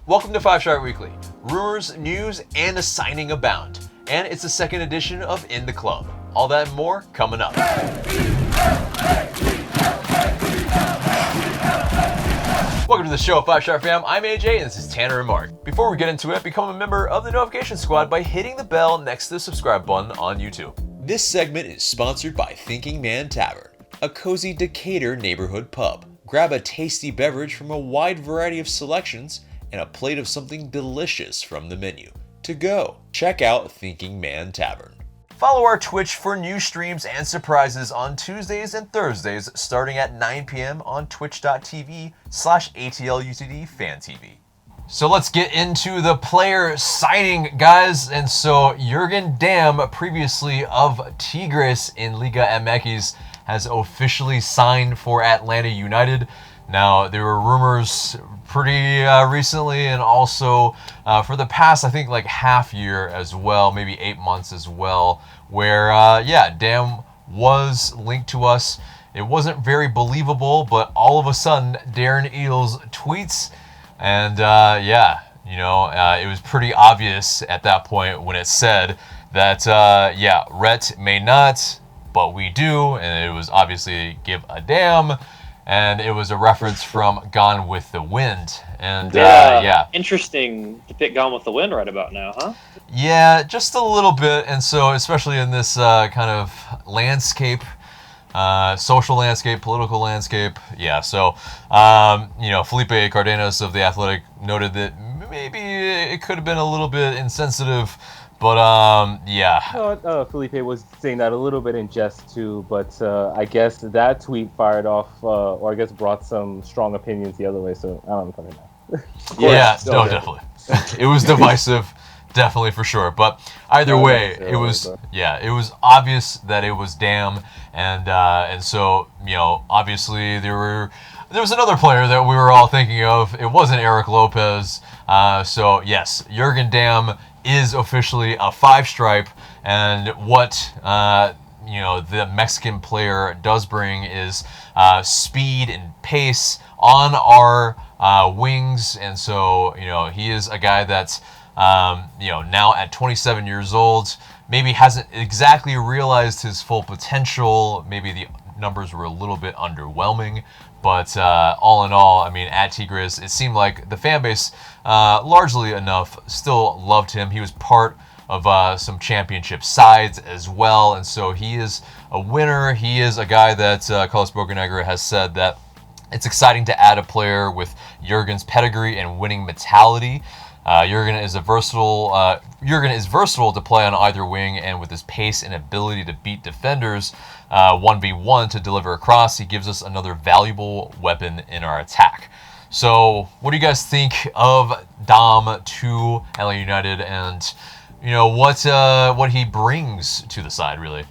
Welcome to 5 Star Weekly. Rumors, news, and a signing abound. And it's the second edition of In the Club. All that and more coming up. Welcome to the show, 5 Star Fam. I'm AJ, and this is Tanner and Marc. Before we get into it, become a member of the notification squad by hitting the bell next to the subscribe button on YouTube. This segment is sponsored by Thinking Man Tavern, a cozy Decatur neighborhood pub. Grab a tasty beverage from a wide variety of selections and a plate of something delicious from the menu. To go, check out Thinking Man Tavern. Follow our Twitch for new streams and surprises on Tuesdays and Thursdays starting at 9 p.m. on twitch.tv/Atl Utd Fan TV. So let's get into the player signing, guys. And so Jurgen Damm, previously of Tigres in Liga MX, has officially signed for Atlanta United. Now, there were rumors pretty recently and also for the past, I think, like half year as well, maybe 8 months as well, where, Damm was linked to us. It wasn't very believable, but all of a sudden, Darren Eales tweets, and it was pretty obvious at that point when it said that, Rhett may not, but we do, and it was obviously give a damn. And it was a reference from Gone with the Wind. And interesting to pick Gone with the Wind right about now, huh? Yeah, just a little bit. And so especially in this kind of landscape, social landscape, political landscape. Yeah, so, Felipe Cardenas of The Athletic noted that maybe it could have been a little bit insensitive. But, Felipe was saying that a little bit in jest, too. But I guess that tweet fired off, brought some strong opinions the other way. So I don't know. Definitely. It was divisive, definitely, for sure. But either way, it was obvious that it was Damm. And so, obviously there was another player that we were all thinking of. It wasn't Erik Lopez. So, yes, Jurgen Damm is officially a 5-stripe, and what the Mexican player does bring is speed and pace on our wings, and so he is a guy that's now at 27 years old, maybe hasn't exactly realized his full potential. Maybe the numbers were a little bit underwhelming. But all in all, I mean, at Tigres, it seemed like the fan base, largely enough, still loved him. He was part of some championship sides as well, and so he is a winner. He is a guy that Carlos Bocanegra has said that it's exciting to add a player with Jurgen's pedigree and winning mentality. Jurgen is versatile to play on either wing, and with his pace and ability to beat defenders 1v1 to deliver across, he gives us another valuable weapon in our attack. So, what do you guys think of Damm to Atl United, and what he brings to the side, really?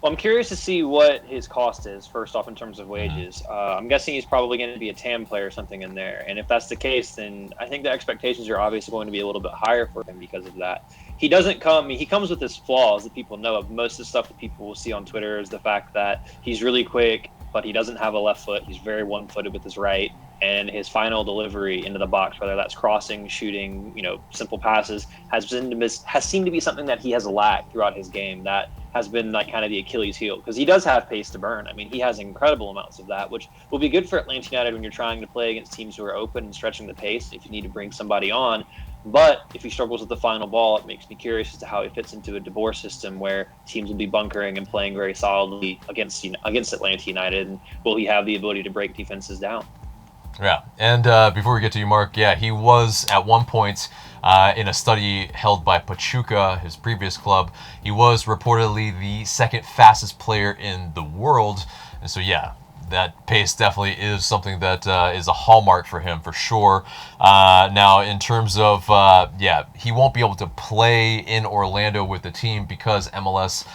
Well, I'm curious to see what his cost is, first off, in terms of wages. I'm guessing he's probably going to be a TAM player or something in there. And if that's the case, then I think the expectations are obviously going to be a little bit higher for him because of that. He comes with his flaws that people know of. Most of the stuff that people will see on Twitter is the fact that he's really quick, but he doesn't have a left foot. He's very one-footed with his right. And his final delivery into the box, whether that's crossing, shooting, simple passes, has seemed to be something that he has lacked throughout his game. That has been like kind of the Achilles heel, because he does have pace to burn. I mean, he has incredible amounts of that, which will be good for Atlanta United when you're trying to play against teams who are open and stretching the pace if you need to bring somebody on. But if he struggles with the final ball, it makes me curious as to how he fits into a DeBoer system where teams will be bunkering and playing very solidly against Atlanta United. And will he have the ability to break defenses down? Yeah, and before we get to you, Marc, he was at one point in a study held by Pachuca, his previous club. He was reportedly the second fastest player in the world, and so that pace definitely is something that is a hallmark for him for sure. Now, in terms of he won't be able to play in Orlando with the team because MLS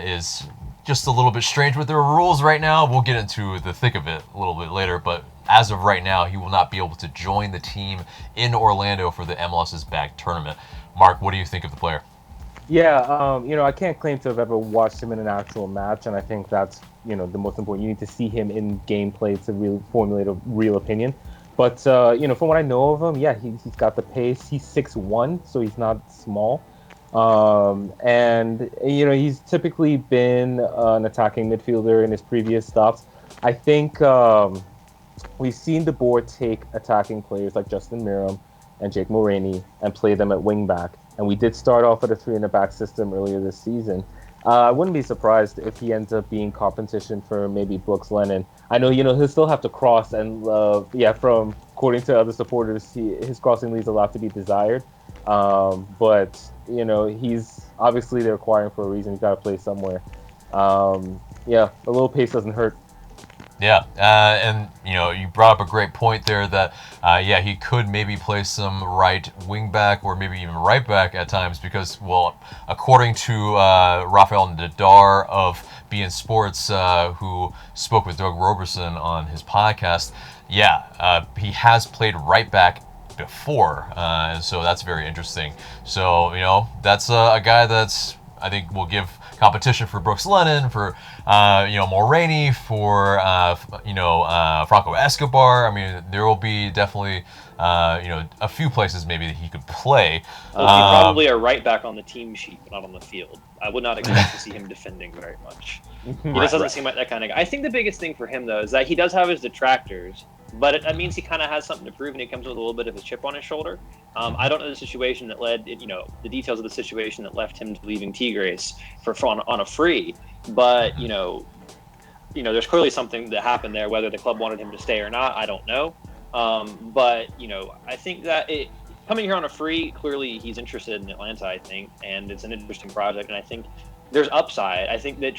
is just a little bit strange with their rules right now. We'll get into the thick of it a little bit later, but as of right now, he will not be able to join the team in Orlando for the MLS's Bag tournament. Marc, what do you think of the player? Yeah, I can't claim to have ever watched him in an actual match, and I think that's, the most important. You need to see him in gameplay to really formulate a real opinion. But from what I know of him, yeah, he's got the pace. He's 6'1", so he's not small. And he's typically been an attacking midfielder in his previous stops. I think we've seen De Boer take attacking players like Justin Miram and Jake Mulroney and play them at wingback. And we did start off with a 3-in-the-back system earlier this season. I wouldn't be surprised if he ends up being competition for maybe Brooks Lennon. I know, he'll still have to cross, and from according to other supporters, his crossing leaves a lot to be desired. But he's obviously they're acquiring for a reason. He's got to play somewhere. A little pace doesn't hurt. Yeah, and you brought up a great point there that he could maybe play some right wing back or maybe even right back at times because, well, according to Rafael Nadar of BN Sports, who spoke with Doug Roberson on his podcast, he has played right back before, and so that's very interesting. So that's a guy that's I think will give competition for Brooks Lennon, for Mulroney, for Franco Escobar. I mean, there will be definitely a few places maybe that he could play. Well, he's probably a right back on the team sheet, but not on the field. I would not expect to see him defending very much. He just doesn't seem like that kind of guy. I think the biggest thing for him, though, is that he does have his detractors, but that means he kind of has something to prove, and he comes with a little bit of a chip on his shoulder. I don't know the situation that led, the details of the situation that left him leaving Tigres on a free, but there's clearly something that happened there. Whether the club wanted him to stay or not, I don't know. But I think that coming here on a free, clearly he's interested in Atlanta, I think, and it's an interesting project, and I think there's upside. I think that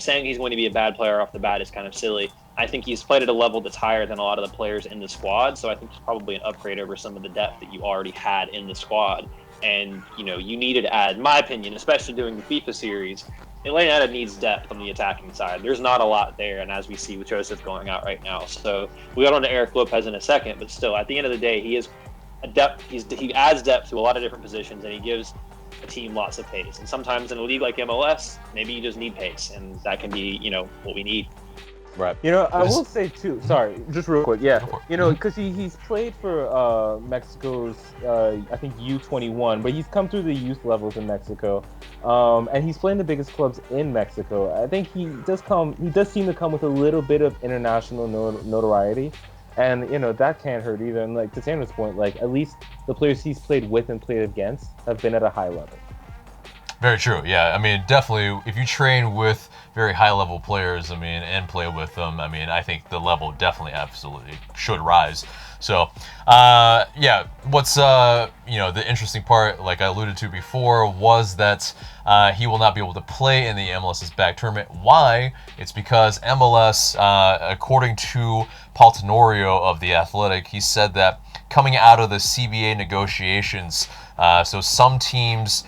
saying he's going to be a bad player off the bat is kind of silly. I think he's played at a level that's higher than a lot of the players in the squad, so I think it's probably an upgrade over some of the depth that you already had in the squad. And, you needed to add, in my opinion, especially doing the FIFA series, Atlanta needs depth on the attacking side. There's not a lot there, and as we see with Josef going out right now. So we got on to Erik Lopez in a second, but still, at the end of the day, he is a depth. He adds depth to a lot of different positions, and he gives a team lots of pace. And sometimes in a league like MLS, maybe you just need pace, and that can be, what we need. Right. I will say too. Sorry, just real quick. Yeah. Because he's played for Mexico's I think U21, but he's come through the youth levels in Mexico, and he's playing the biggest clubs in Mexico. I think he does seem to come with a little bit of international notoriety, and that can't hurt either. And like to Tanner's point, like at least the players he's played with and played against have been at a high level. Very true. Yeah, I mean, definitely, if you train with very high-level players, and play with them, I think the level definitely, absolutely should rise. So, what's the interesting part, like I alluded to before, was that he will not be able to play in the MLS's back tournament. Why? It's because MLS, according to Paul Tenorio of The Athletic, he said that coming out of the CBA negotiations, so some teams,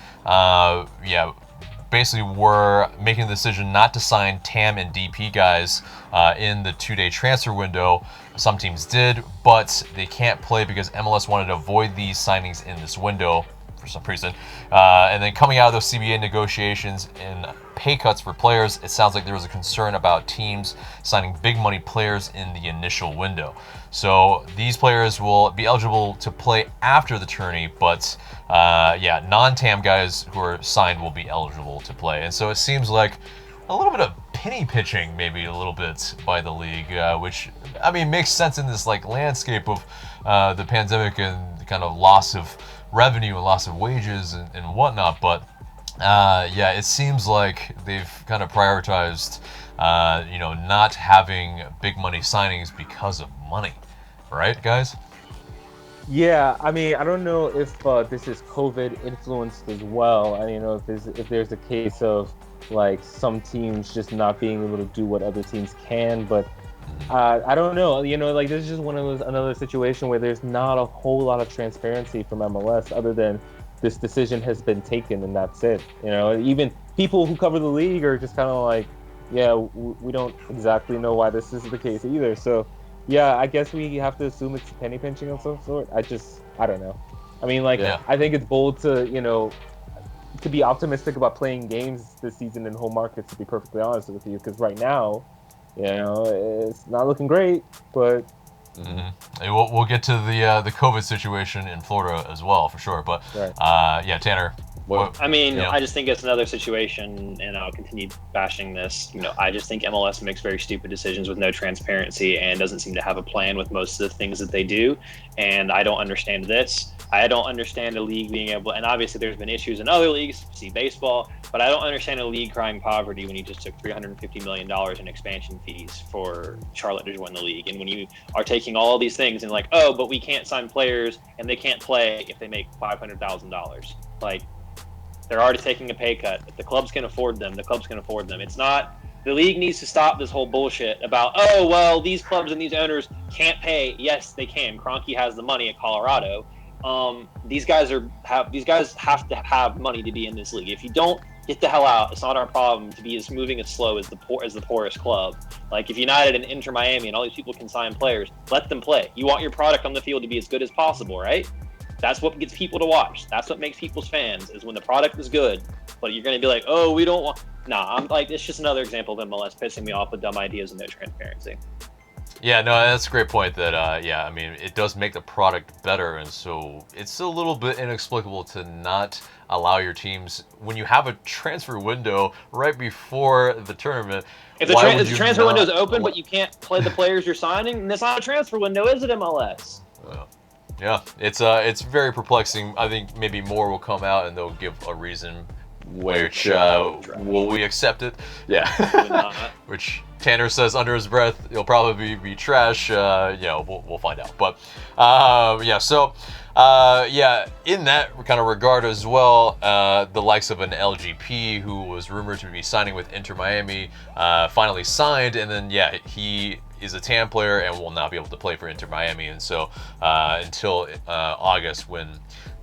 basically were making the decision not to sign TAM and DP guys in the 2-day transfer window. Some teams did, but they can't play because MLS wanted to avoid these signings in this window for some reason. And then coming out of those CBA negotiations and pay cuts for players, it sounds like there was a concern about teams signing big money players in the initial window. So these players will be eligible to play after the tourney, but non-TAM guys who are signed will be eligible to play. And so it seems like a little bit of penny pitching, maybe a little bit by the league, which makes sense in this landscape of the pandemic and the kind of loss of revenue and loss of wages and whatnot. But it seems like they've kind of prioritized not having big money signings because of money, right, guys? Yeah, I don't know if this is COVID influenced as well. I don't know if there's a case of some teams just not being able to do what other teams can, but I don't know. This is just another situation where there's not a whole lot of transparency from MLS other than this decision has been taken and that's it. Even people who cover the league are just kind of we don't exactly know why this is the case either. So, yeah, I guess we have to assume it's penny pinching of some sort. I don't know. I think it's bold to be optimistic about playing games this season in home markets, to be perfectly honest with you, because right now, it's not looking great, but Mm-hmm. And we'll get to the COVID situation in Florida as well, for sure. But yeah, Tanner. I mean, I just think it's another situation, and I'll continue bashing this. I just think MLS makes very stupid decisions with no transparency and doesn't seem to have a plan with most of the things that they do. And I don't understand this. I don't understand a league being able, and obviously there's been issues in other leagues, see baseball, but I don't understand a league crying poverty when you just took $350 million in expansion fees for Charlotte to join the league. And when you are taking all these things and like, oh, but we can't sign players and they can't play if they make $500,000. Like, they're already taking a pay cut. If the clubs can afford them, the clubs can afford them. It's not – the league needs to stop this whole bullshit about, oh, well, these clubs and these owners can't pay. Yes, they can. Kroenke has the money at Colorado. These guys have to have money to be in this league. If you don't, get the hell out. It's not our problem to be as moving as slow as the poorest club. Like, if United and Inter Miami and all these people can sign players, let them play. You want your product on the field to be as good as possible, right? That's what gets people to watch. That's what makes people's fans, is when the product is good. But you're going to be like, oh, we don't want... Nah, I'm like, it's just another example of MLS pissing me off with dumb ideas and no transparency. Yeah, no, that's a great point that, I mean, it does make the product better, and so it's a little bit inexplicable to not allow your teams, when you have a transfer window right before the tournament. If the transfer window is open, but you can't play the players you're signing, then it's not a transfer window, is it, MLS? Yeah, it's very perplexing. I think maybe more will come out and they'll give a reason, which will we accept it? Yeah. Which Tanner says under his breath, it'll probably be trash. We'll find out. But in that kind of regard as well, the likes of an LGP who was rumored to be signing with Inter Miami finally signed, and then he is a TAM player and will not be able to play for Inter Miami, and so until August when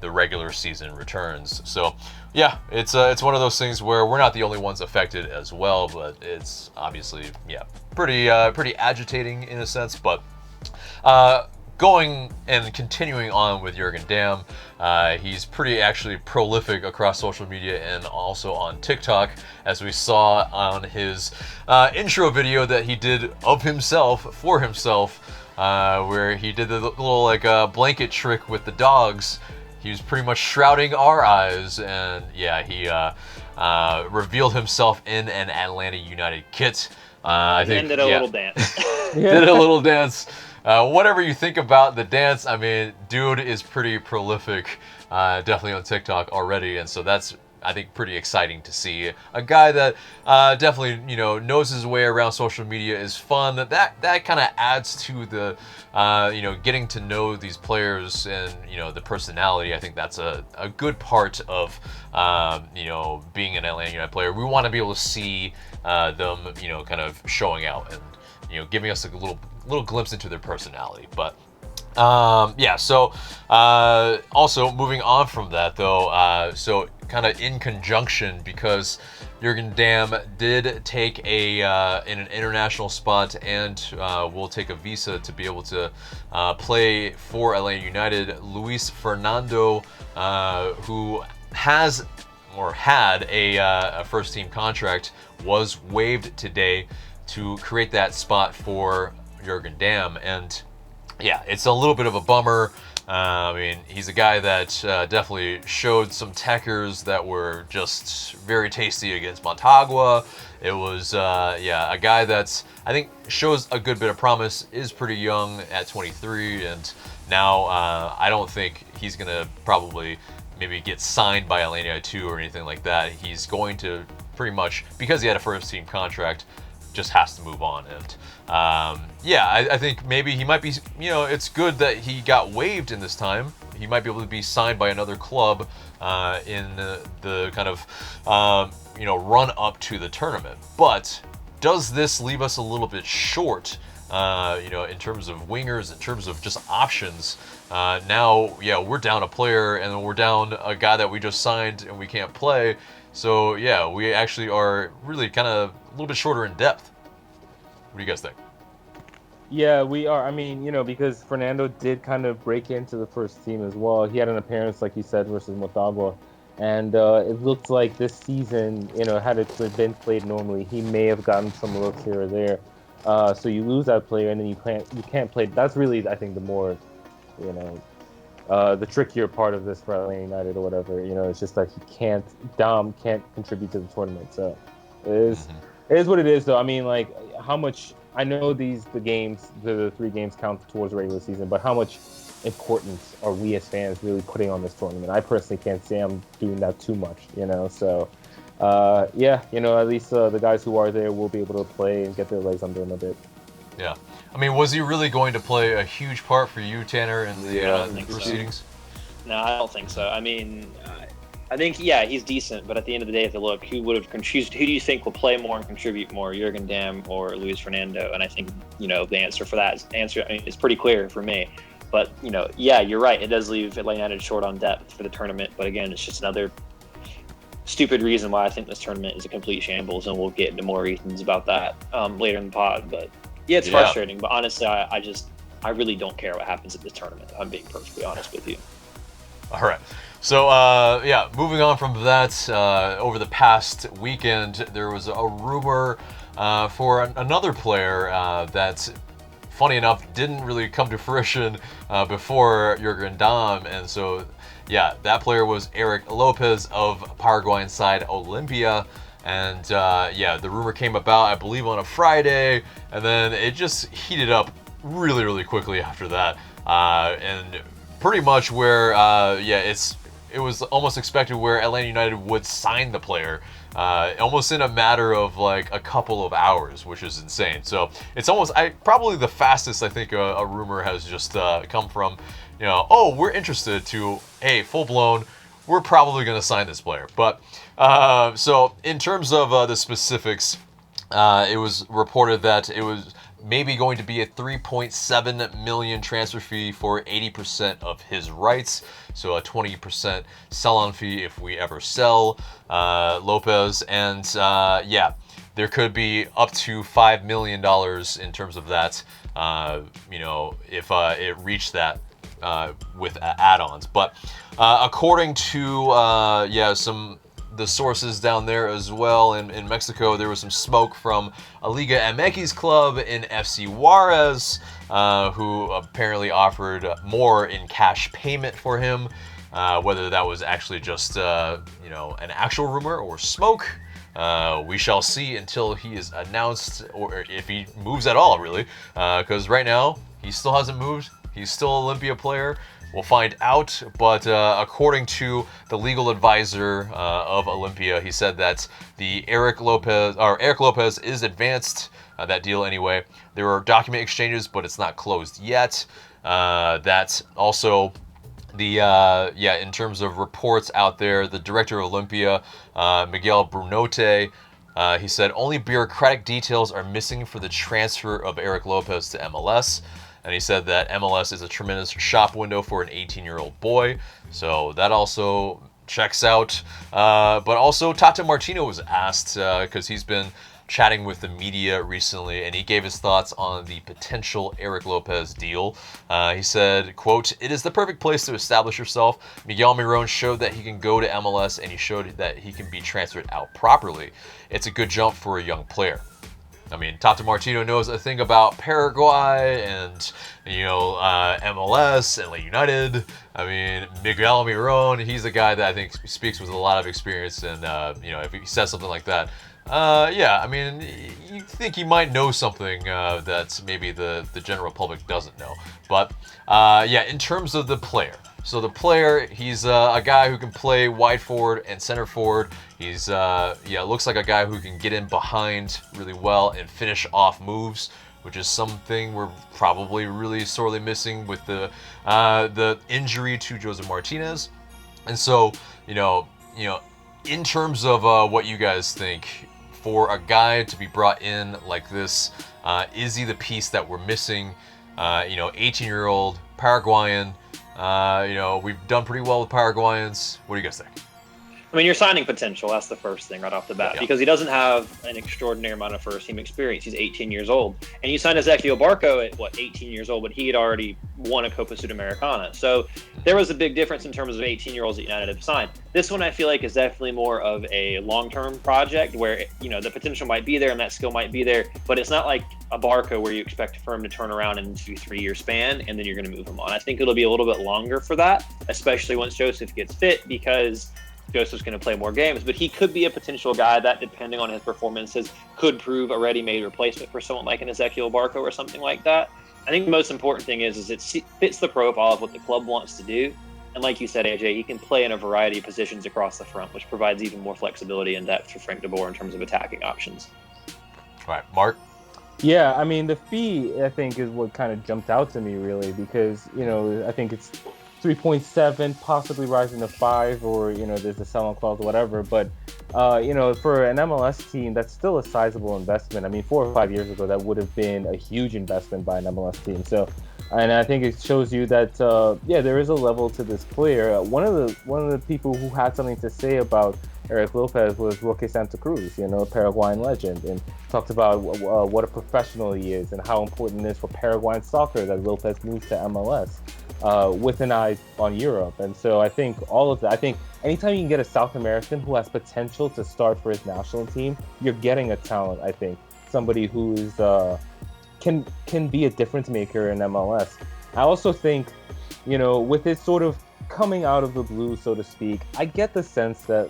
the regular season returns. So it's one of those things where we're not the only ones affected as well, but it's obviously pretty agitating in a sense. But going and continuing on with Jurgen Damm, he's pretty actually prolific across social media and also on TikTok, as we saw on his intro video that he did of himself for himself, where he did the little blanket trick with the dogs. He was pretty much shrouding our eyes, and he revealed himself in an Atlanta United kit. I think did a little dance. Did a little dance. Whatever you think about the dance, I mean, dude is pretty prolific, definitely on TikTok already, and so that's, I think, pretty exciting to see. A guy that definitely, knows his way around social media is fun. That kind of adds to the, getting to know these players and, the personality. I think that's a good part of, being an Atlanta United player. We want to be able to see them, kind of showing out and, giving us a little glimpse into their personality. But also moving on from that though, so kind of in conjunction, because Jurgen Damm did take in an international spot and will take a visa to be able to play for Atlanta United. Luis Fernando, who has or had a first team contract, was waived today to create that spot for Jurgen Damm, and it's a little bit of a bummer. I mean, he's a guy that definitely showed some techers that were just very tasty against Montagua. It was, a guy that's, I think, shows a good bit of promise, is pretty young at 23, and now I don't think he's going to probably maybe get signed by Atlanta Utd or anything like that. He's going to pretty much, because he had a first team contract, just has to move on. And I think maybe he might be, it's good that he got waived in this time. He might be able to be signed by another club in the kind of run up to the tournament. But does this leave us a little bit short in terms of wingers, in terms of just options? Now we're down a player, and then we're down a guy that we just signed and we can't play. So we actually are really kind of a little bit shorter in depth. What do you guys think? Yeah, we are. I mean, because Fernando did kind of break into the first team as well. He had an appearance, like you said, versus Motagua. And it looks like this season, had it been played normally, he may have gotten some looks here or there. So you lose that player, and then you can't play. That's really, I think, the more, you know, the trickier part of this for Atlanta United or whatever. You know, it's just that Damm can't contribute to the tournament. So it is what it is, though. I mean, like, how much? I know the 3 games count towards the regular season, but how much importance are we as fans really putting on this tournament? I personally can't say I'm doing that too much, you know. So, yeah, you know, at least the guys who are there will be able to play and get their legs under them a bit. Yeah. I mean, was he really going to play a huge part for you, Tanner, in the proceedings? So. No, I don't think so. I mean, I think, yeah, he's decent, but at the end of the day, if you look, who do you think will play more and contribute more, Jurgen Damm or Luis Fernando? And I think, you know, the answer for that is pretty clear for me. But, you know, yeah, you're right. It does leave Atlanta United short on depth for the tournament. But again, it's just another stupid reason why I think this tournament is a complete shambles, and we'll get into more reasons about that later in the pod. But yeah, it's frustrating. But honestly, I really don't care what happens at this tournament. I'm being perfectly honest with you. All right. So, moving on from that, over the past weekend, there was a rumor for another player that, funny enough, didn't really come to fruition before Jurgen Damm. And so, yeah, that player was Erik Lopez of Paraguayan side Olimpia. And, the rumor came about, I believe, on a Friday, and then it just heated up really, really quickly after that. And pretty much where, it was almost expected where Atlanta United would sign the player almost in a matter of like a couple of hours, which is insane. So it's almost probably the fastest I think a rumor has just come from, you know, oh, we're interested to, hey, full blown, we're probably going to sign this player. But so in terms of the specifics, it was reported that it was maybe going to be a $3.7 million transfer fee for 80% of his rights. So a 20% sell-on fee if we ever sell Lopez. And there could be up to $5 million in terms of that, if it reached that with add-ons. But according to the sources down there as well in Mexico, there was some smoke from a Liga MX club in FC Juarez, who apparently offered more in cash payment for him. Whether that was actually just an actual rumor or smoke, we shall see until he is announced, or if he moves at all, really, because right now he still hasn't moved. He's still an Olympia player. We'll find out, but according to the legal advisor of Olympia, he said that Erik Lopez is advanced, that deal anyway. There are document exchanges, but it's not closed yet. That's also in terms of reports out there, the director of Olympia, Miguel Brunote, he said only bureaucratic details are missing for the transfer of Erik Lopez to MLS. And he said that MLS is a tremendous shop window for an 18-year-old boy. So that also checks out. But also Tata Martino was asked, because he's been chatting with the media recently, and he gave his thoughts on the potential Erik Lopez deal. He said, quote, "It is the perfect place to establish yourself. Miguel Almiron showed that he can go to MLS, and he showed that he can be transferred out properly. It's a good jump for a young player." I mean, Tata Martino knows a thing about Paraguay and, MLS and United. I mean, Miguel Almiron, he's a guy that I think speaks with a lot of experience. And, if he says something like that, you think he might know something that maybe the general public doesn't know. But, in terms of the player. So the player, he's a guy who can play wide forward and center forward. He's, looks like a guy who can get in behind really well and finish off moves, which is something we're probably really sorely missing with the injury to Josef Martinez. And so, in terms of what you guys think, for a guy to be brought in like this, is he the piece that we're missing? 18-year-old Paraguayan. We've done pretty well with Paraguayans. What do you guys think? I mean, you're signing potential. That's the first thing right off the bat, because he doesn't have an extraordinary amount of first-team experience. He's 18 years old. And you signed Ezequiel Barco at, 18 years old, but he had already won a Copa Sudamericana. So there was a big difference in terms of 18-year-olds that United have signed. This one I feel like is definitely more of a long-term project where, the potential might be there and that skill might be there, but it's not like a Barco where you expect a firm to turn around in a 2-3 year span and then you're going to move him on. I think it'll be a little bit longer for that, especially once Josef gets fit, because Joseph's going to play more games, but he could be a potential guy that, depending on his performances, could prove a ready-made replacement for someone like an Ezequiel Barco or something like that. I think the most important thing is it fits the profile of what the club wants to do. And like you said, AJ, he can play in a variety of positions across the front, which provides even more flexibility and depth for Frank de Boer in terms of attacking options. All right, Marc? Yeah, I mean, the fee, I think, is what kind of jumped out to me, really, because, I think it's 3.7, possibly rising to 5, or there's the sell-on clause or whatever. But for an MLS team, that's still a sizable investment. I mean, 4 or 5 years ago, that would have been a huge investment by an MLS team. So, and I think it shows you that there is a level to this player. One of the people who had something to say about Erik Lopez was Roque Santa Cruz, Paraguayan legend, and talked about what a professional he is and how important it is for Paraguayan soccer that Lopez moves to MLS. With an eye on Europe. And so I think all of that, I think anytime you can get a South American who has potential to start for his national team, you're getting a talent, I think. Somebody who is can be a difference maker in MLS. I also think, with it sort of coming out of the blue, so to speak, I get the sense that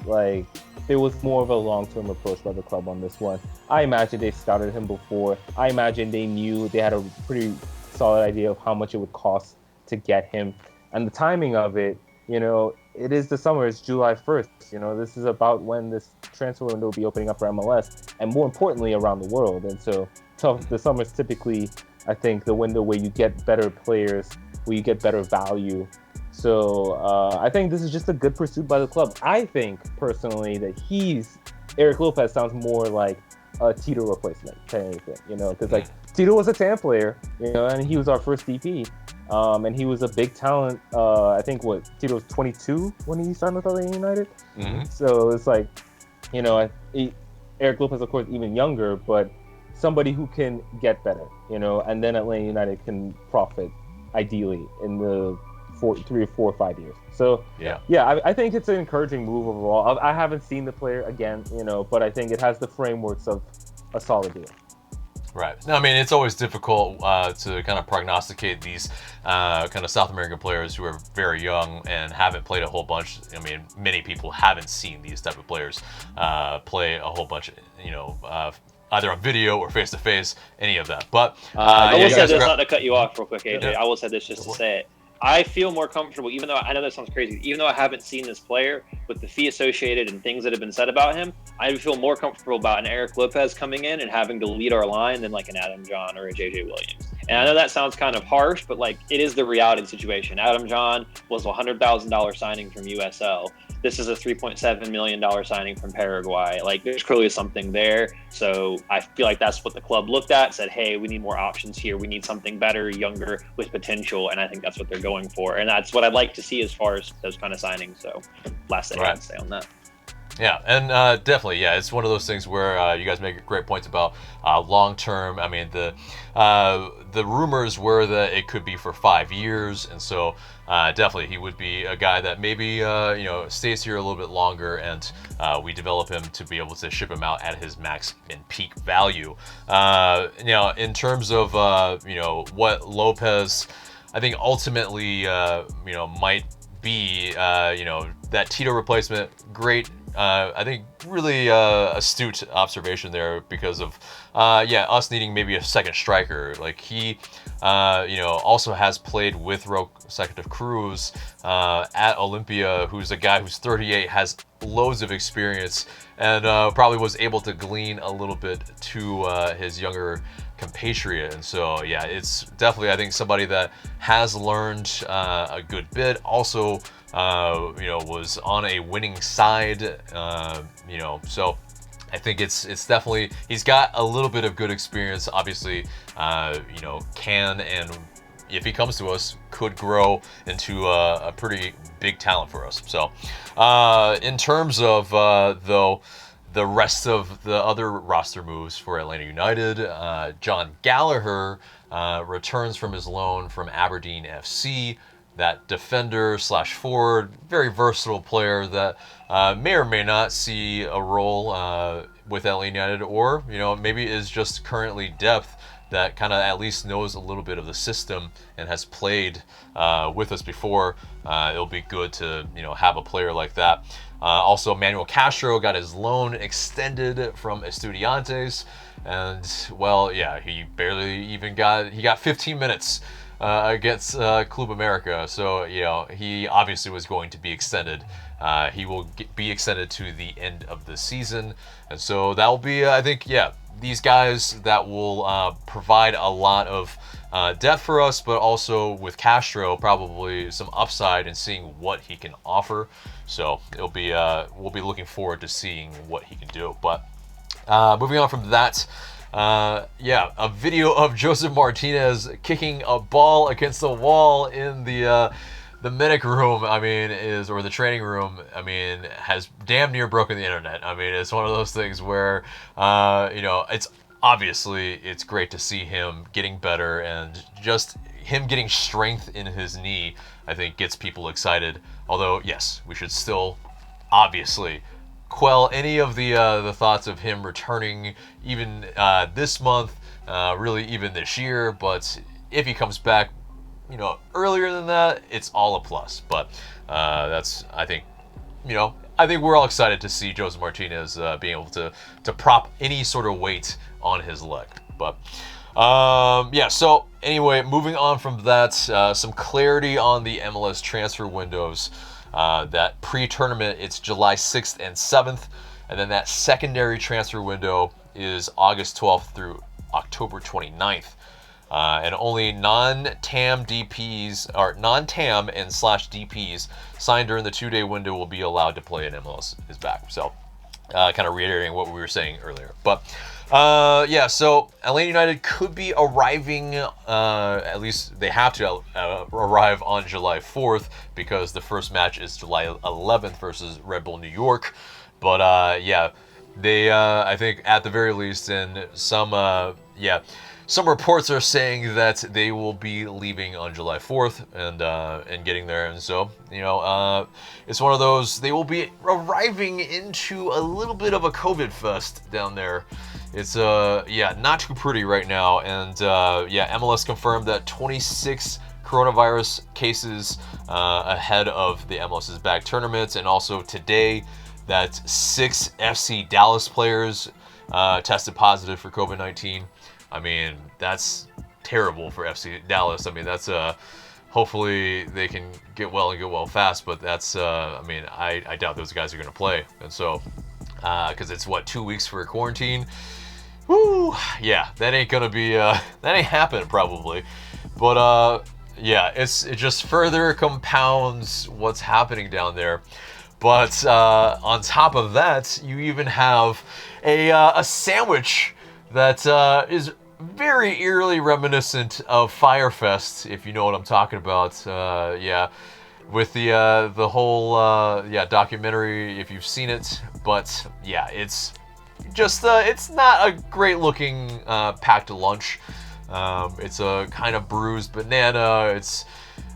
there was more of a long-term approach by the club on this one. I imagine they scouted him before. I imagine they knew they had a pretty solid idea of how much it would cost to get him, and the timing of it, it is the summer. It's July 1st. This is about when this transfer window will be opening up for MLS, and more importantly, around the world. And so the summer is typically, I think, the window where you get better players, where you get better value. So I think this is just a good pursuit by the club. I think personally that Erik Lopez sounds more like a Tito replacement than anything, because Tito was a TAM player, and he was our first DP. And he was a big talent. I think Tito was 22 when he signed with Atlanta United. Mm-hmm. So it's Erik Lopez, of course, even younger, but somebody who can get better, and then Atlanta United can profit ideally in the 3 or 4 or 5 years. So I think it's an encouraging move overall. I haven't seen the player again, but I think it has the frameworks of a solid deal. Right. I mean, it's always difficult to kind of prognosticate these kind of South American players who are very young and haven't played a whole bunch. I mean, many people haven't seen these type of players play a whole bunch, either on video or face-to-face, any of that. But I will say this, not to cut you off real quick, AJ. I will say this just to say it. I feel more comfortable, even though I know that sounds crazy, even though I haven't seen this player, with the fee associated and things that have been said about him, I feel more comfortable about an Erik Lopez coming in and having to lead our line than like an Adam John or a JJ Williams. And I know that sounds kind of harsh, but it is the reality of the situation. Adam John was a $100,000 signing from USL. This is a $3.7 million signing from Paraguay. There's clearly something there. So I feel like that's what the club looked at, said, hey, we need more options here. We need something better, younger, with potential. And I think that's what they're going for. And that's what I'd like to see as far as those kind of signings. So last thing I'd say on that. Yeah, and definitely, it's one of those things where you guys make great points about long term. I mean, the rumors were that it could be for 5 years, and so definitely he would be a guy that maybe stays here a little bit longer, and we develop him to be able to ship him out at his max and peak value. In terms of what Lopez, I think ultimately might be that Tito replacement. Great. I think really astute observation there because of us needing maybe a second striker. He also has played with Roque Santa Cruz at Olympia, who's a guy who's 38, has loads of experience, and probably was able to glean a little bit to his younger compatriot. And so it's definitely, I think, somebody that has learned a good bit. Also was on a winning side, so I think it's definitely, he's got a little bit of good experience. Obviously, can and if he comes to us, could grow into a pretty big talent for us. So, in terms of, though, the rest of the other roster moves for Atlanta United, John Gallagher returns from his loan from Aberdeen FC. That defender/forward, very versatile player that may or may not see a role with Atlanta United, or maybe is just currently depth that kind of at least knows a little bit of the system and has played with us before. It'll be good to have a player like that. Also, Manuel Castro got his loan extended from Estudiantes, and well, yeah, he barely even got 15 minutes against Club America, so he obviously was going to be extended. He will be extended to the end of the season, and so that will be, I think, these guys that will provide a lot of depth for us, but also with Castro probably some upside in seeing what he can offer. So it'll be we'll be looking forward to seeing what he can do. But moving on from that. A video of Josef Martinez kicking a ball against the wall in the medic room, or the training room, has damn near broken the internet. It's one of those things where, it's great to see him getting better, and just him getting strength in his knee, I think, gets people excited. Although, yes, we should still, obviously, quell any of the thoughts of him returning even this month, really even this year. But if he comes back, earlier than that, it's all a plus. But that's, I think we're all excited to see Josef Martinez being able to prop any sort of weight on his leg. But so anyway, moving on from that, some clarity on the MLS transfer windows. That pre-tournament, it's July 6th and 7th, and then that secondary transfer window is August 12th through October 29th. And only non-TAM DPs, or non-TAM and /DPs signed during the 2-day window will be allowed to play in MLS is back. So, kind of reiterating what we were saying earlier. But, so Atlanta United could be arriving, at least they have to arrive on July 4th, because the first match is July 11th versus Red Bull New York. But, they, I think, at the very least, and some reports are saying that they will be leaving on July 4th and getting there. And so, it's one of those, they will be arriving into a little bit of a COVID fest down there. It's, not too pretty right now. And, MLS confirmed that 26 coronavirus cases ahead of the MLS's back tournament. And also today that 6 FC Dallas players tested positive for COVID-19. That's terrible for FC Dallas. That's hopefully they can get well fast, but that's I doubt those guys are going to play. And so because it's 2 weeks for a quarantine. Woo, yeah, that ain't gonna be that ain't happening probably. But it just further compounds what's happening down there. But on top of that, you even have a sandwich that is very eerily reminiscent of Firefest, if you know what I'm talking about. With the whole documentary, if you've seen it. But it's just it's not a great looking packed lunch. It's a kind of bruised banana. It's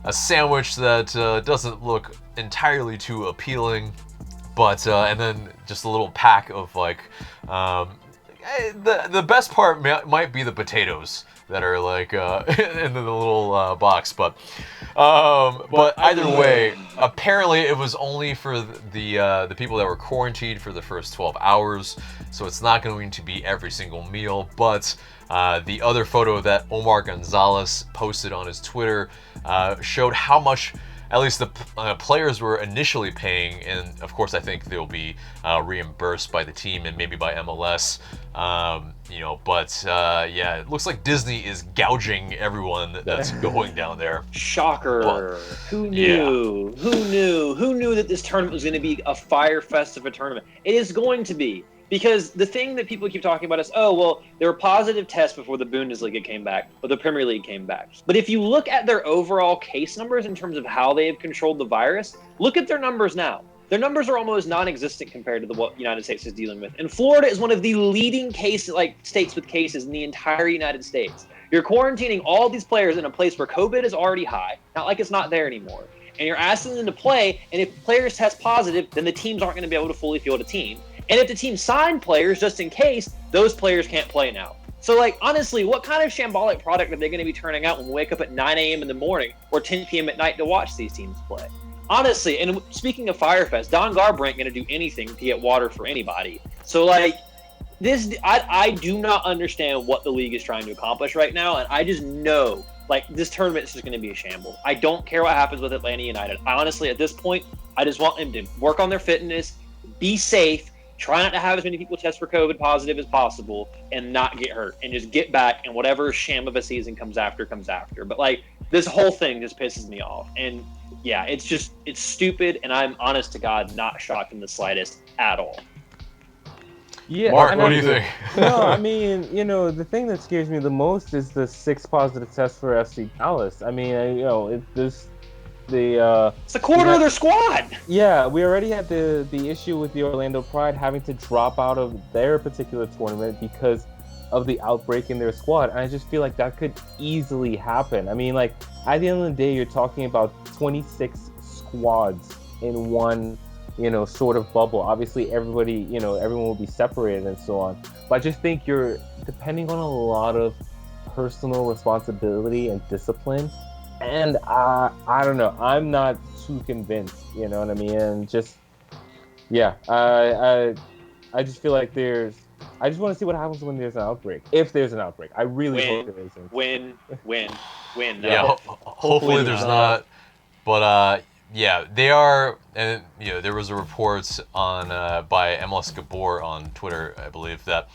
a sandwich that doesn't look entirely too appealing. But and then just a little pack of the best part might be the potatoes that are in the little box, but either way, apparently it was only for the people that were quarantined for the first 12 hours, so it's not going to be every single meal. But the other photo that Omar Gonzalez posted on his Twitter showed how much at least the players were initially paying, and of course I think they'll be reimbursed by the team and maybe by MLS. It looks like Disney is gouging everyone that's going down there. Shocker! Who knew? Yeah. Who knew that this tournament was going to be a fire fest of a tournament? It is going to be, Because the thing that people keep talking about is, oh, well, there were positive tests before the Bundesliga came back, or the Premier League came back. But if you look at their overall case numbers in terms of how they have controlled the virus, look at their numbers now. Their numbers are almost non-existent compared to what the United States is dealing with. And Florida is one of the leading states with cases in the entire United States. You're quarantining all these players in a place where COVID is already high, not like it's not there anymore. And you're asking them to play, and if players test positive, then the teams aren't going to be able to fully field a team. And if the team signed players just in case, those players can't play now. So, honestly, what kind of shambolic product are they going to be turning out when we wake up at 9 a.m. in the morning or 10 p.m. at night to watch these teams play? Honestly, and speaking of Firefest, Don Garber ain't going to do anything to get water for anybody. So, this, I do not understand what the league is trying to accomplish right now, and I just know, this tournament is just going to be a shamble. I don't care what happens with Atlanta United. I honestly, at this point, I just want them to work on their fitness, be safe, try not to have as many people test for COVID positive as possible, and not get hurt, and just get back, and whatever sham of a season comes after. But, this whole thing just pisses me off. And, yeah, it's stupid, and I'm, honest to God, not shocked in the slightest at all. Yeah, Marc, what do you think? No, I mean, the thing that scares me the most is the 6 positive tests for FC Dallas. I mean, it's a quarter of their squad. Yeah, we already had the issue with the Orlando Pride having to drop out of their particular tournament because of the outbreak in their squad. And I just feel like that could easily happen. I mean, at the end of the day, you're talking about 26 squads in one, sort of bubble. Obviously, everybody, everyone will be separated and so on. But I just think you're depending on a lot of personal responsibility and discipline. And I don't know. I'm not too convinced. You know what I mean? And just, yeah, I just feel like I just want to see what happens when there's an outbreak. If there's an outbreak, I really hope there isn't. Win. No. Yeah, hopefully there's not. But yeah, they are. And there was a report on by MLS Gabor on Twitter, I believe, that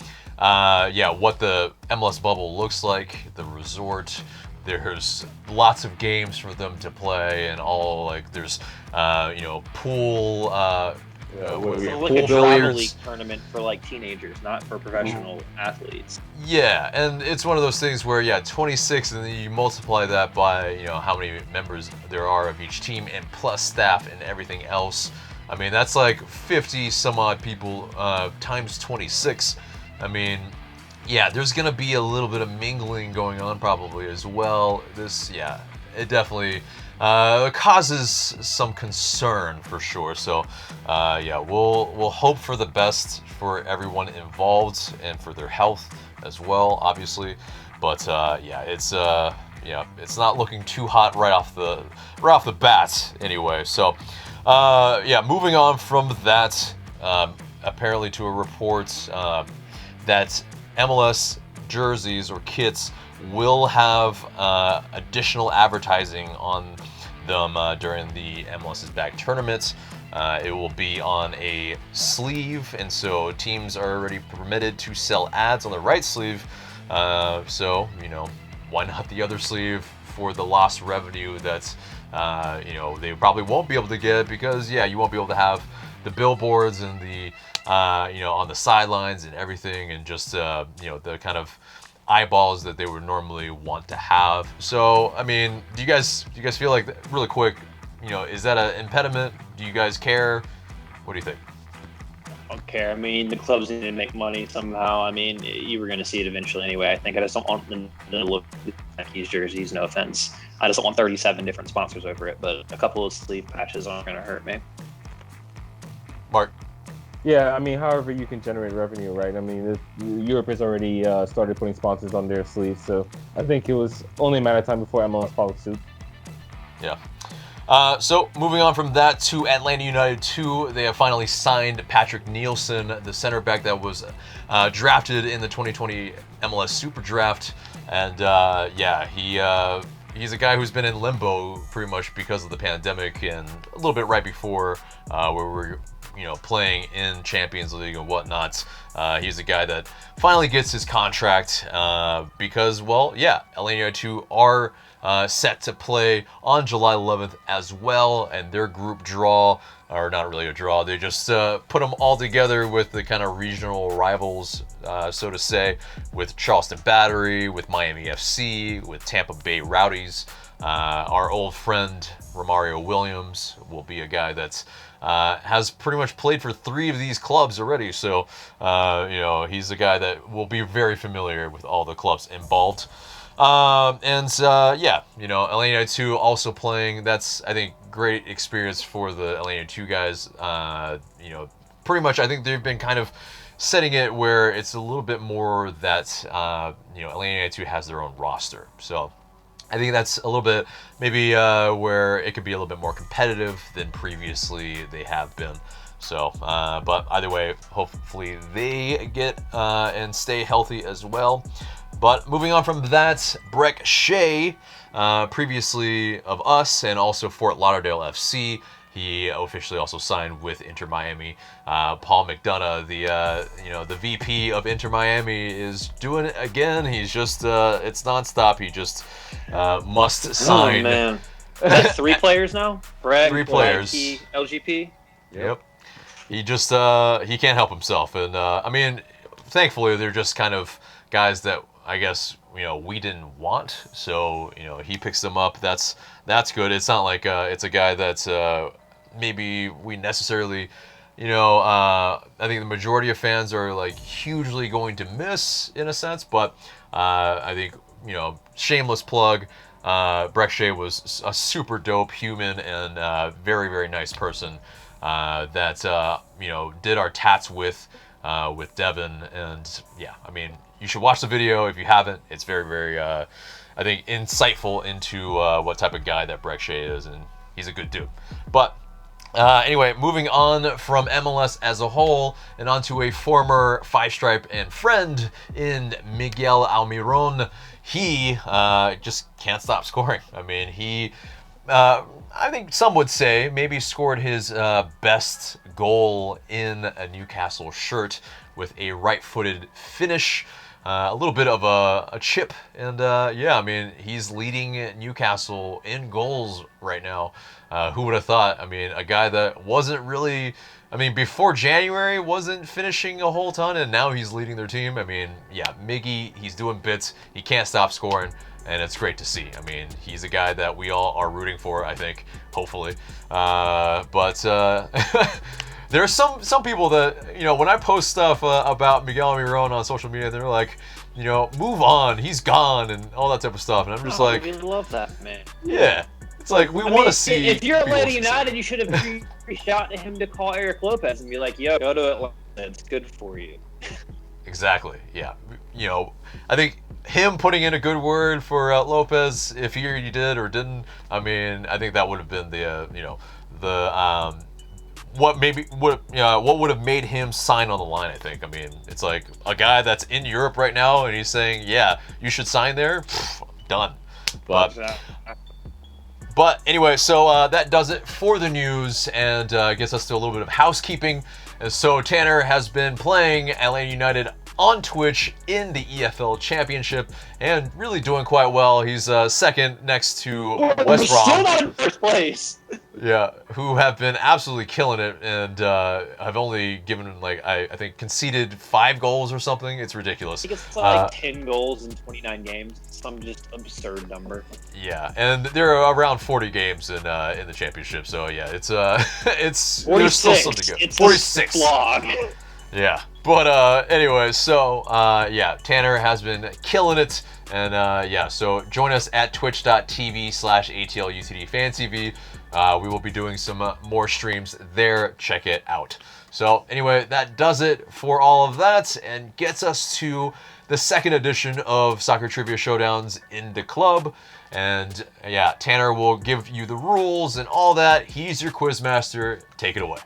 what the MLS bubble looks like, the resort. There's lots of games for them to play, and all there's pool. Pool travel league tournament for teenagers, not for professional athletes. Yeah, and it's one of those things where 26, and then you multiply that by how many members there are of each team, and plus staff and everything else. I mean, that's 50 some odd people times 26. I mean. Yeah, there's going to be a little bit of mingling going on probably as well. It definitely causes some concern for sure. So, we'll hope for the best for everyone involved and for their health as well, obviously. But it's not looking too hot right off the bat anyway. So, moving on from that, apparently to a report that MLS jerseys or kits will have additional advertising on them during the MLS's back tournament. It will be on a sleeve, and so teams are already permitted to sell ads on the right sleeve. So, why not the other sleeve for the lost revenue that, they probably won't be able to get because, you won't be able to have the billboards and the on the sidelines and everything, and just the kind of eyeballs that they would normally want to have. So, I mean, do you guys feel like, really quick, is that an impediment? Do you guys care? What do you think? I don't care. I mean, the clubs need to make money somehow. I mean, you were going to see it eventually anyway. I think I just don't want them to look like these jerseys. No offense. I just don't want 37 different sponsors over it, but a couple of sleeve patches aren't going to hurt me. Marc? Yeah, I mean, however you can generate revenue, right? I mean, Europe has already started putting sponsors on their sleeves, so I think it was only a matter of time before MLS followed suit. Yeah. So moving on from that to Atlanta United 2, they have finally signed Patrick Nielsen, the center back that was drafted in the 2020 MLS Super Draft, and he's a guy who's been in limbo pretty much because of the pandemic and a little bit right before where we're playing in Champions League and whatnot. He's a guy that finally gets his contract because, Atlanta United 2 are set to play on July 11th as well, and their group draw, or not really a draw, they just put them all together with the kind of regional rivals, so to say, with Charleston Battery, with Miami FC, with Tampa Bay Rowdies. Our old friend Romario Williams will be a guy that's has pretty much played for 3 of these clubs already, so he's a guy that will be very familiar with all the clubs involved. Atlanta United 2 also playing. That's, I think, great experience for the Atlanta 2 guys. Pretty much I think they've been kind of setting it where it's a little bit more that Atlanta United 2 has their own roster. So I think that's a little bit maybe where it could be a little bit more competitive than previously they have been. So, but either way, hopefully they get and stay healthy as well. But moving on from that, Brek Shea, previously of us and also Fort Lauderdale FC, he officially also signed with Inter Miami. Paul McDonough, the VP of Inter Miami, is doing it again. He's just it's nonstop. He just must sign. Oh man, that's 3 players now. Brek, 3 players. LGP. Yep. He just he can't help himself, and I mean, thankfully they're just kind of guys that I guess we didn't want. So he picks them up. That's good. It's not like it's a guy that's maybe we necessarily, I think the majority of fans are like hugely going to miss in a sense, but I think, shameless plug, Brek Shea was a super dope human and very, very nice person that, did our tats with Devin. And yeah, I mean, you should watch the video if you haven't. It's very, very, I think, insightful into what type of guy that Brek Shea is, and he's a good dude. But anyway, moving on from MLS as a whole and onto a former Five Stripe and friend in Miguel Almiron. He just can't stop scoring. I mean, he, I think some would say, maybe scored his best goal in a Newcastle shirt with a right-footed finish. A little bit of a chip, and I mean, he's leading Newcastle in goals right now. Who would have thought? I mean, a guy that wasn't really, before January wasn't finishing a whole ton, and now he's leading their team. I mean, yeah, Miggy, he's doing bits. He can't stop scoring, and it's great to see. I mean, he's a guy that we all are rooting for, I think, hopefully. There are some people that, when I post stuff about Miguel Almiron on social media, they're like, move on, he's gone, and all that type of stuff. And I'm just like, we love that, man. Yeah. It's like, we want to see. If you're Atlanta United, you should have reached out to him to call Erik Lopez and be like, yo, go to Atlanta. It's good for you. Exactly. Yeah. I think him putting in a good word for Lopez, if he did or didn't, I think that would have been what would have made him sign on the line. I think. It's like a guy that's in Europe right now, and he's saying, "Yeah, you should sign there." Done. But anyway, so that does it for the news, and gets us to a little bit of housekeeping. And so Tanner has been playing Atlanta United on Twitch in the EFL Championship and really doing quite well. He's second next to West Brom. Still not in first place. Yeah, who have been absolutely killing it and have only given, I think, conceded 5 goals or something. It's ridiculous. I think it's like 10 goals in 29 games. Some just absurd number. Yeah, and there are around 40 games in the championship. So yeah, it's 46. There's still something good. It's 46. A slog. Yeah, but anyway, so Tanner has been killing it, and so join us at twitch.tv/ATL UTD FanTV. We will be doing some more streams there. Check it out. So anyway, that does it for all of that and gets us to the second edition of Soccer Trivia Showdowns in the club. And Tanner will give you the rules and all that. He's your quiz master. Take it away.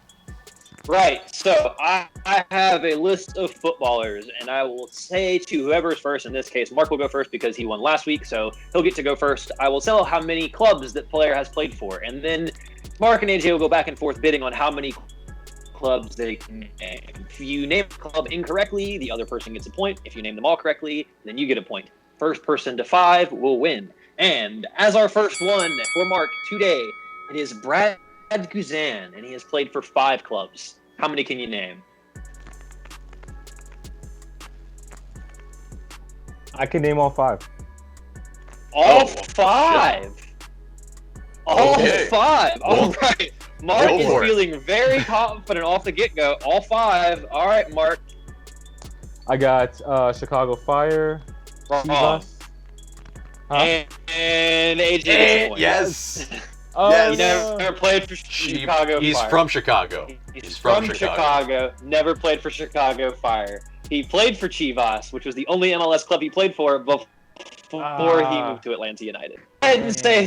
Right, so I have a list of footballers, and I will say to whoever's first, in this case, Marc will go first because he won last week, so he'll get to go first. I will tell how many clubs that player has played for, and then Marc and AJ will go back and forth bidding on how many clubs they can name. If you name a club incorrectly, the other person gets a point. If you name them all correctly, then you get a point. First person to 5 will win. And as our first one for Mark today, it is Brad Guzan, and he has played for 5 clubs. How many can you name? I can name all 5. All 5. All Okay. 5. All Well, right. Mark go is for it. feeling very confident off the get-go. All 5. All right, Mark. I got Chicago Fire, Wrong. Chivas. Huh? And AJ gets a point. Yes. Oh, Yes. He never played for Chicago He's Fire. from Chicago. He's from Chicago. Never played for Chicago Fire. He played for Chivas, which was the only MLS club he played for before he moved to Atlanta United. I didn't say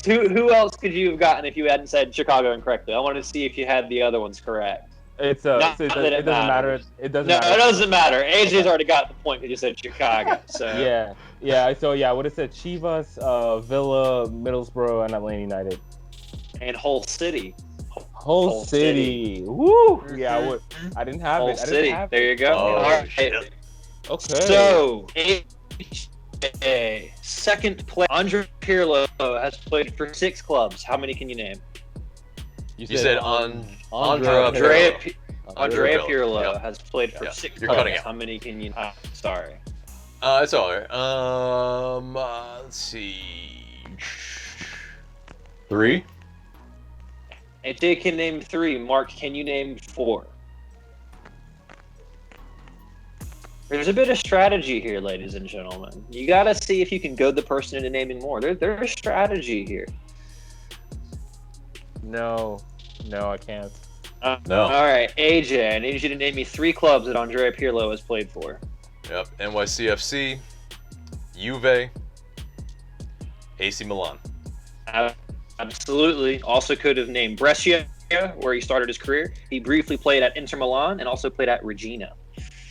who else could you have gotten if you hadn't said Chicago incorrectly. I wanted to see if you had the other ones correct. it Not doesn't that it matter. It doesn't No, matter. it doesn't matter. AJ's already got the point. He just said Chicago. So Yeah. So I would have said Chivas, Villa, Middlesbrough, and Atlanta United. And Hull City. Whole city. Woo! Yeah, I Mhm. would. I didn't have Hull it. I didn't City. have There you go. Oh, All right. shit. Okay. So, AJ, second player, Andre Pirlo has played for 6 clubs. How many can you name? You said Andrea Andrea Pirlo. Andrea Pirlo, Pirlo yeah. has played for Yeah. 6 You're clubs. cutting out. How many can you? Sorry. It's all right. Let's see. 3. AJ can name 3. Mark, can you name 4? There's a bit of strategy here, ladies and gentlemen. You gotta see if you can goad the person into naming more. There's strategy here. No, I can't. No. All right, AJ, I need you to name me 3 clubs that Andrea Pirlo has played for. Yep. NYCFC, Juve, AC Milan. Absolutely. Also could have named Brescia, where he started his career. He briefly played at Inter Milan and also played at Regina.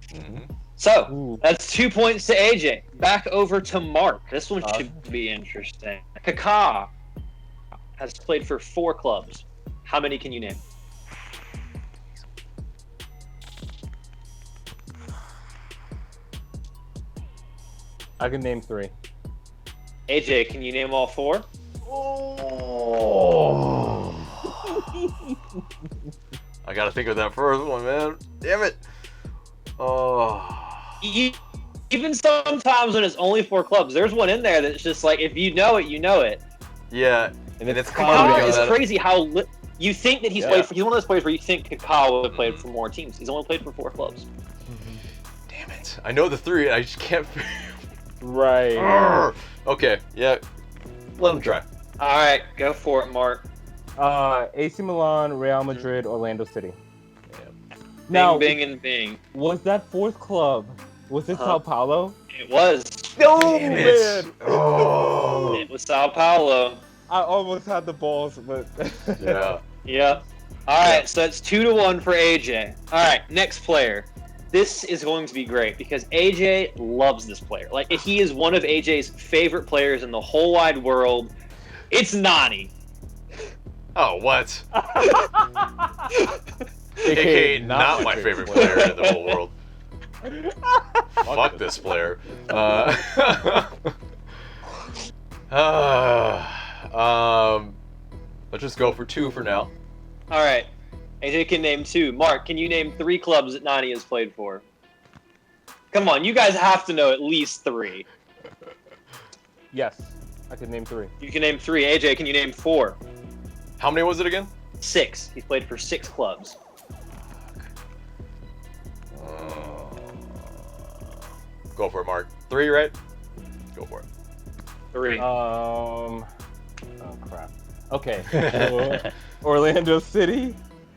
Mm-hmm. So, Ooh. that's 2 points to AJ. Back over to Mark. This one should be interesting. Kaká has played for 4 clubs. How many can you name? I can name 3. AJ, can you name all 4? Oh. I gotta think of that first one, man. Damn it. Oh. Even sometimes when it's only 4 clubs, there's one in there that's just like, if you know it, you know it. Yeah. And it's it's come on. Kaká is crazy how you think that he's Yeah. played for. He's one of those players where you think Kaká would have played for more teams. He's only played for 4 clubs. Damn it. I know the 3. I just can't. Right. Arrgh. Okay. Yeah. Let him try. All right, go for it, Mark. AC Milan, Real Madrid, Orlando City. Yeah. Now, Bing, bing, and bing. was that 4th club? Was it Sao Paulo? It was. No, Damn it. man. Oh. It was Sao Paulo. I almost had the balls, but Yeah. Yep. All right, so that's 2-1 for AJ. All right, next player. This is going to be great because AJ loves this player. Like, he is one of AJ's favorite players in the whole wide world. It's Nani. Oh, what? AKA not my favorite player in the whole world. Fuck this player. Let's just go for 2 for now. All right. AJ can name 2. Mark, can you name 3 clubs that Nani has played for? Come on, you guys have to know at least 3. yes, I could name 3. You can name 3. AJ, can you name 4? How many was it again? 6. He's played for 6 clubs. Go for it, Mark. 3, right? Go for it. 3. Oh crap. Okay. Orlando City,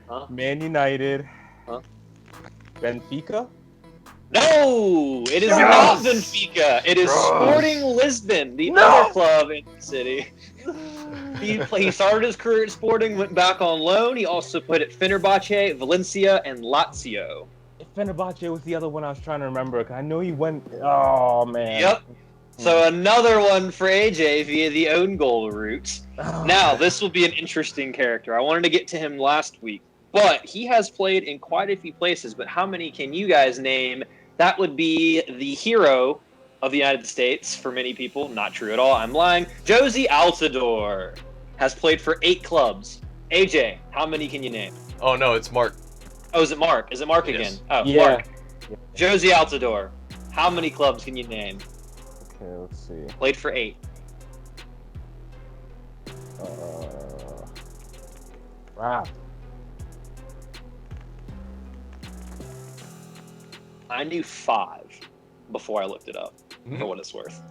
Huh? Man United, Huh? Benfica. No, it is not Benfica. It is Sporting Lisbon, the other club in the city. He started his career at Sporting, went back on loan. He also played at Fenerbahce, Valencia, and Lazio. Fenerbahce was the other one I was trying to remember. 'Cause I know he went. Oh man. Yep. So another one for AJ via the own goal route. Oh, Now, this will be an interesting character. I wanted to get to him last week, but he has played in quite a few places. But how many can you guys name? That would be the hero of the United States for many people. Not true at all. I'm lying. Josie Altidore has played for 8 clubs. AJ, how many can you name? Oh, no, it's Marc. Oh, is it Marc? Is it Marc again? Yes. Oh, Yeah. Marc. Josie Altidore, how many clubs can you name? Okay, let's see. Played for 8. Wow. I knew 5 before I looked it up, for what it's worth.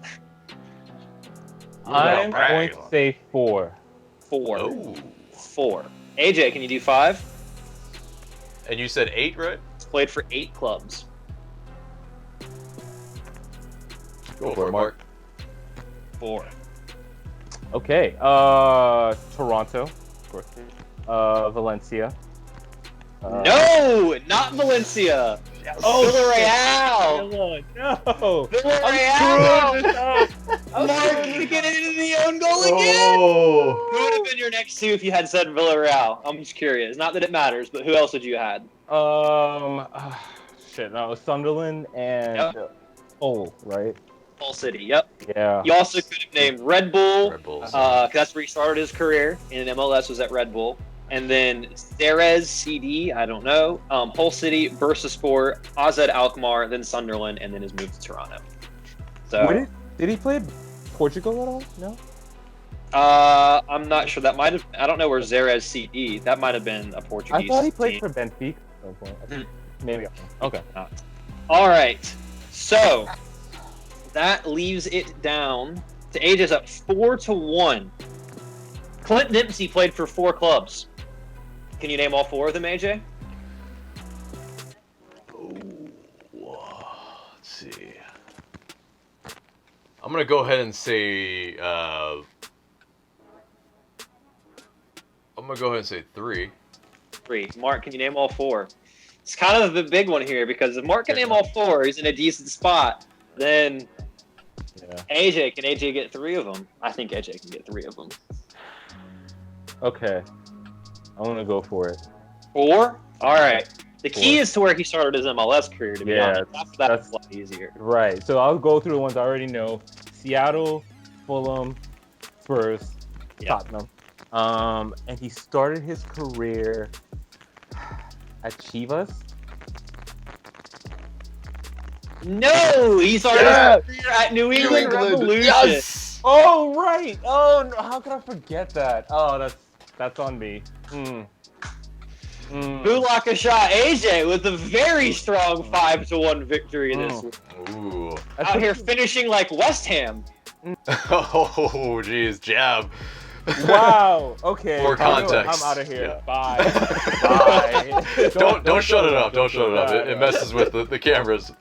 I'm Brek. going to say 4. 4. Oh. 4. AJ, can you do 5? And you said 8, right? Played for 8 clubs. Go for it, Marc. 4. Okay. Toronto, of course. Valencia. No, not Valencia. Villarreal. No. Villarreal. Marc, you get into the own goal again. Oh. Who would have been your next 2 if you had said Villarreal? I'm just curious. Not that it matters, but who else would you had? Shit. No, Sunderland and right? Hull City. Yep. Yeah. You also could have named Red Bull. Red Bulls. 'Cause that's where he started his career in MLS, was at Red Bull. And then Ceres, CD, I don't know. Hull City, Bursaspor, AZ Alkmaar, then Sunderland, and then his move to Toronto. So Did he play Portugal at all? No. I'm not sure. That might have. I don't know where Ceres, CD. That might have been a Portuguese. I thought he played team. for Benfica at some point. Maybe. Okay. All right. So that leaves it down to AJ's up 4-1. Clint Dempsey played for 4 clubs. Can you name all 4 of them, AJ? Let's see. I'm gonna go ahead and say. I'm gonna go ahead and say 3. 3. Marc, can you name all 4? It's kind of the big one here, because if Marc can name all 4, he's in a decent spot. Then AJ, can AJ get 3 of them? I think AJ can get 3 of them. Okay. I'm gonna go for it. 4? All right. The key 4. is to where he started his MLS career, to be honest. That's a lot easier. Right. So I'll go through the ones I already know: Seattle, Fulham, Spurs, Tottenham. And he started his career at Chivas. No, he started his career at New England Revolution. Yes. Oh right. Oh no, how could I forget that? Oh, that's on me. Bulaka shot AJ with a very strong 5-1 victory this week. Ooh. Out here finishing like West Ham. Oh, geez, jab. Wow. Okay. For context. I'm out of here. Yeah. Bye. Bye. Don't shut it up. Don't shut it up. It messes with the cameras.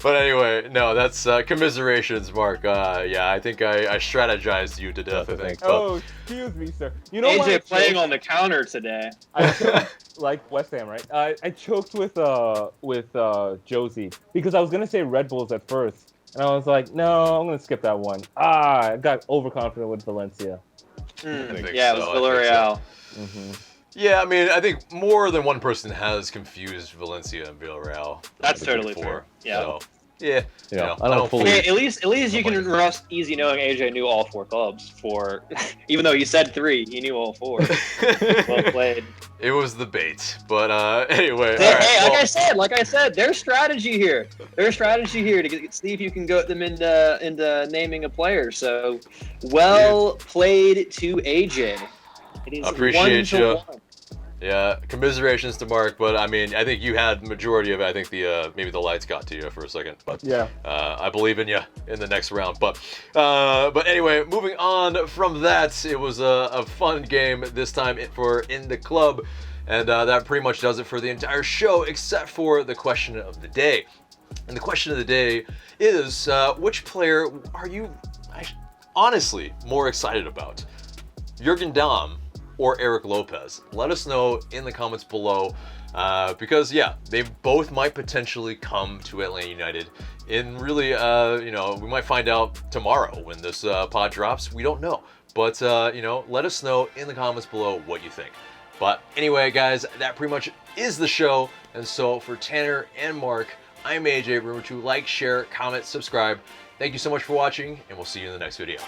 But anyway, no, that's commiserations, Marc. Yeah, I think I strategized you to death. I think. Oh, excuse me, sir. You know AJ what? playing on the counter today. I choked, like West Ham, right? I choked with Josie because I was gonna say Red Bulls at first. And I was like, no, I'm going to skip that one. I got overconfident with Valencia. Yeah, it was Villarreal. Yeah, I mean, I think more than one person has confused Valencia and Villarreal. That's totally fair. Yeah. So, yeah. Yeah, I don't fully. Okay, at least you can rest easy knowing AJ knew all 4 clubs. Even though you said 3, he knew all 4. Well played. It was the bait, but anyway. Hey, like I said, there's strategy here. There's strategy here to see if you can goat them into naming a player. So, well played to AJ. It is Appreciate you. 1-1. Yeah, commiserations to Marc, but I mean, I think you had majority of it. I think maybe the lights got to you for a second, but yeah, I believe in you in the next round. But anyway, moving on from that, it was a fun game this time for In the Club, and that pretty much does it for the entire show, except for the question of the day. And the question of the day is, which player are you honestly more excited about? Jurgen Damm or Erik Lopez? Let us know in the comments below, because yeah, they both might potentially come to Atlanta United. In really, we might find out tomorrow when this pod drops. We don't know, but let us know in the comments below what you think. But anyway, guys, that pretty much is the show. And so for Tanner and Marc, I'm AJ. Remember to like, share, comment, subscribe. Thank you so much for watching, and we'll see you in the next video.